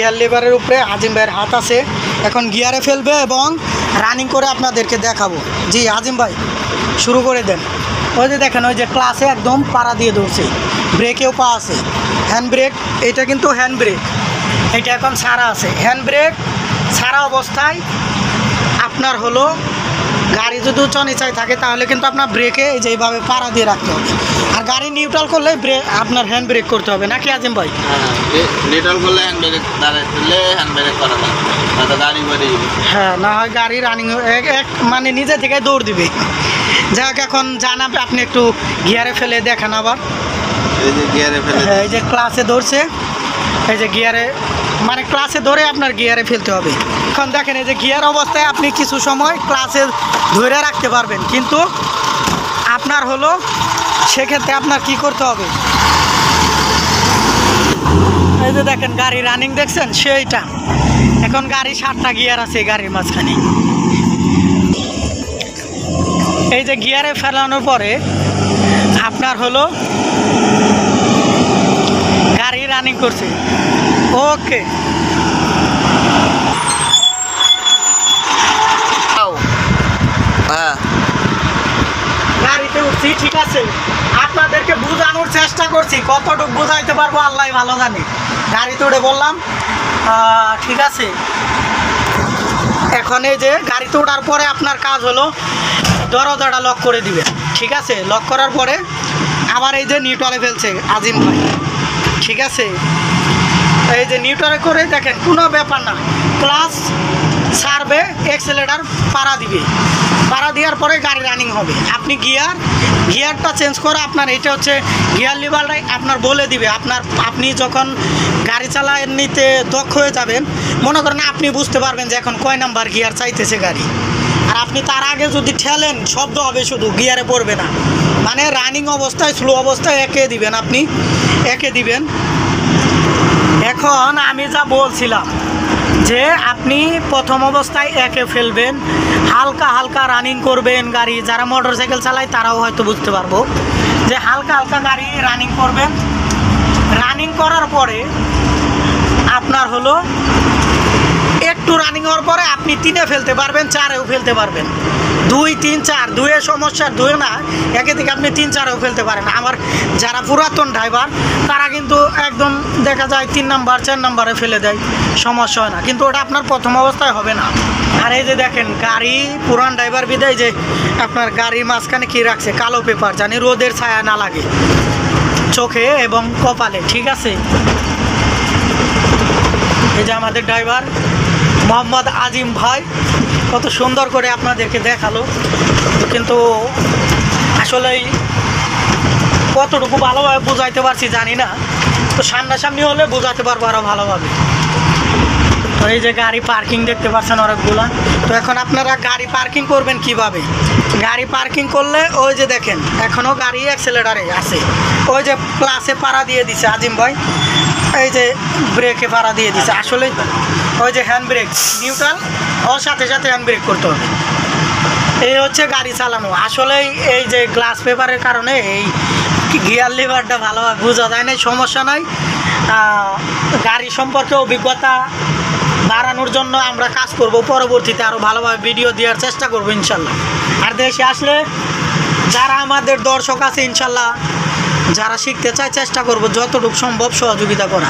Gear লিভারের উপরে আজিম ভাইয়ের হাত আছে। এখন গিয়ারে ফেলবে এবং রানিং করে আপনাদেরকে দেখাবো। জি আজিম ভাই শুরু করে দেন। ওই যে দেখেন ওই যে ক্লাসে একদম পাড়া দিয়ে ধরছে, ব্রেকেও পা আছে, হ্যান্ড ব্রেক, এটা কিন্তু হ্যান্ড ব্রেক, এটা এখন ছাড়া আছে। হ্যান্ড ব্রেক ছাড়া অবস্থায় আপনার হলো গাড়ি যদি উঁচু নিচায় থাকে তাহলে কিন্তু আপনার ব্রেকে এই যে এইভাবে পাড়া দিয়ে রাখতে হবে। আর গাড়ি নিউট্রাল করলে আপনার হ্যান্ড ব্রেক করতে হবে নাকি আজিম ভাই? নিউট্রাল করলে হ্যান্ড ব্রেক, দাঁড়ায় ফেললে হ্যান্ড ব্রেক করা যায়, গাড়ি বাড়ি। হ্যাঁ, না হয় গাড়ি রানিং মানে নিজে থেকে দৌড় দিবে। যাক এখন জানাবে, আপনি একটু গিয়ারে ফেলে দেখান আবার। এই যে গিয়ারে ফেলে, হ্যাঁ এই যে ক্লাসে ধরছে, এই যে গিয়ারে মানে ক্লাসে ধরে আপনার গিয়ারে ফেলতে হবে। এখন দেখেন এই যে গিয়ার অবস্থায় আপনি কিছু সময় ক্লাসে ধরে রাখতে পারবেন, কিন্তু আপনার হলো সেক্ষেত্রে আপনার কি করতে হবে, এই যে দেখেন গাড়ি রানিং দেখছেন সেইটা। এখন গাড়ি 7টা গিয়ার আছে গাড়ির মাঝখানে। এই যে গিয়ারে ফেলানোর পরে আপনার হলো গাড়ি রানিং করছে। ওকে, হ্যাঁ গাড়িতে উঠছি, ঠিক আছে। আপনাদেরকে বোঝানোর চেষ্টা করছি, কতটুকু বোঝাইতে পারবো আল্লাহ ভালো জানে। গাড়িতে উঠে বললাম ঠিক আছে। এখন এই যে গাড়িতে ওঠার পরে আপনার কাজ হলো দরজাটা লক করে দিবেন, ঠিক আছে। লক করার পরে আবার এই যে নিউট্রালে ফেলছে আজিম ভাই, ঠিক আছে। এই যে নিউট্রালে করে দেখেন কোনো ব্যাপার না, ক্লাস ছাড়বে, এক্সেলেটার পাড়া দিবে, পাড়া দেওয়ার পরে গাড়ি রানিং হবে। আপনি গিয়ারটা চেঞ্জ করে আপনার এটা হচ্ছে গিয়ার লিভারটাই আপনার বলে দিবে। আপনি যখন গাড়ি চালায় নিতে দক্ষ হয়ে যাবেন, মনে করেন আপনি বুঝতে পারবেন যে এখন কয় নাম্বার গিয়ার চাইতেছে গাড়ি। আর আপনি তার আগে যদি ঠেলেন শব্দ হবে, শুধু গিয়ারে পড়বে না। মানে রানিং অবস্থায় স্লো অবস্থায় একে দিবেন, আপনি একে দিবেন। এখন আমি যা বলছিলাম যে আপনি প্রথম অবস্থায় একে ফেলবেন, হালকা হালকা রানিং করবেন গাড়ি। যারা মোটর সাইকেল চালায় তারাও হয়তো বুঝতে পারবো যে হালকা হালকা গাড়ি রানিং করবেন। রানিং করার পরে আপনার হলো একটু রানিং হওয়ার পরে আপনি 3-এ ফেলতে পারবেন, 4-এও ফেলতে পারবেন। 2, 3, 4, 2-এর সমস্যা, 2 না, একে থেকে আপনি 3, 4-এও ফেলতে পারেন। আমার যারা পুরাতন ড্রাইভার তারা কিন্তু একদম দেখা যায় 3 নাম্বার 4 নাম্বারে ফেলে দেয়, সমস্যা হয় না, কিন্তু ওটা আপনার প্রথম অবস্থায় হবে না। আর এই যে দেখেন গাড়ি পুরান ড্রাইভার বিদায় যে আপনার গাড়ির মাঝখানে কি রাখছে, কালো পেপার, জানি রোদের ছায়া না লাগে চোখে এবং কপালে, ঠিক আছে। এই যে আমাদের ড্রাইভার মোহাম্মদ আজিম ভাই কত সুন্দর করে আপনাদেরকে দেখালো, কিন্তু আসলেই কতটুকু ভালোভাবে বোঝাইতে পারছি জানি না। তো সামনাসামনি হলে বোঝাতে পারবো আরও ভালোভাবে। তো এই যে গাড়ি পার্কিং দেখতে পাচ্ছেন অনেকগুলা। তো এখন আপনারা গাড়ি পার্কিং করবেন কিভাবে? গাড়ি পার্কিং করলে ওই যে দেখেন এখনও গাড়ি অ্যাক্সেলেটারে আছে, ওই যে ক্লাসে পাড়া দিয়ে দিছে আজিম ভাই, এই যে ব্রেকে পাড়া দিয়ে দিছে। আসলে ওই যে হ্যান্ড ব্রেক নিউট্রাল, ওর সাথে সাথে হ্যান্ড ব্রেক করতে হবে। এই হচ্ছে গাড়ি চালানো। আসলেই এই যে গ্লাস পেপারের কারণে এই গিয়ার লিভারটা ভালোভাবে বোঝা যায় না, সমস্যা নাই। গাড়ি সম্পর্কে অভিজ্ঞতা বাড়ানোর জন্য আমরা কাজ করব, পরবর্তীতে আরও ভালোভাবে ভিডিও দেওয়ার চেষ্টা করবো ইনশাল্লাহ। আর দেশে আসলে যারা আমাদের দর্শক আছে ইনশাল্লাহ, যারা শিখতে চায় চেষ্টা করব যতটুকু সম্ভব সহযোগিতা করা।